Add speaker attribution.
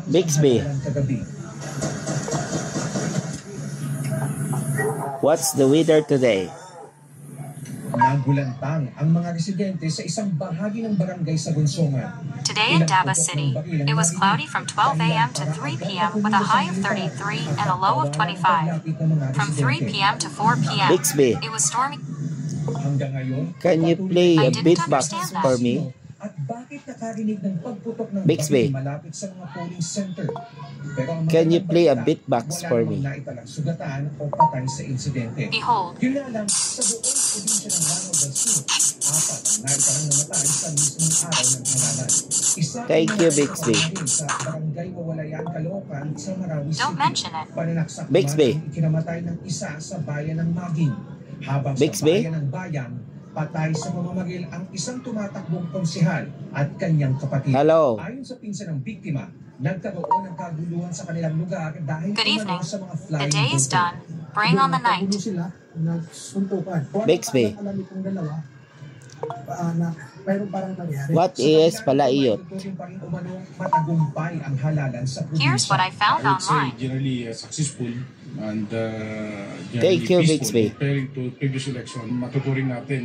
Speaker 1: Bixby, what's the weather today?
Speaker 2: Nagulantang ang mga residente sa isang bahagi ng barangay sa Gonsogan.
Speaker 3: Today in Davao City, it was cloudy from 12 a.m. to 3 p.m. with a high of 33 and a low of 25. From 3 p.m. to 4 p.m.,
Speaker 1: Bixby,
Speaker 3: it was stormy.
Speaker 2: Hanggang ngayon,
Speaker 1: can you play a beatbox for me?
Speaker 2: at bakit nakarinig ng pagputok ng
Speaker 1: Bixby,
Speaker 2: malapit sa mga polling center? Pero ang
Speaker 1: can you play a
Speaker 2: balita,
Speaker 1: beatbox for me?
Speaker 2: wala namang naitalang sugatan o patay sa insidente.
Speaker 3: Behold,
Speaker 2: Yun nga lang, sa buong probinsya ng Lanao del Sur, 4 ang naitalang namatay sa mismong araw ng halalan. Isa
Speaker 1: Thank you, Bixby.
Speaker 2: sa barangay Wawalayan, Caloocan sa Marawi City.
Speaker 3: don't mention it.
Speaker 2: Pananaksak
Speaker 1: Bixby,
Speaker 2: naman ang ikinamatay ng isa sa bayan ng Maging. Habang
Speaker 1: Bixby,
Speaker 2: sa bayan ng Bayan, patay sa pamamagil ang isang tumatakbong konsehal at kanyang kapatid.
Speaker 1: hello.
Speaker 2: Ayon sa pinsan ng biktima, nagkaroon ng kaguluhan sa kanilang lugar dahil
Speaker 3: Good evening.
Speaker 2: sa mga
Speaker 3: The
Speaker 2: flying
Speaker 3: day is
Speaker 2: dito.
Speaker 3: done. Bring on the night.
Speaker 4: Sila, nagsuntukan.
Speaker 1: Bixby,
Speaker 4: Alam itong dalawa na mayroon parang nangyari.
Speaker 1: what is palaiyot?
Speaker 2: Matagumpay ang halalan sa probinsya.
Speaker 3: Here's what I found
Speaker 5: I would say
Speaker 3: online.
Speaker 5: generally successful and
Speaker 1: Thank you,
Speaker 5: generally
Speaker 1: Bixby.
Speaker 5: peaceful comparing to previous election. Matuturing natin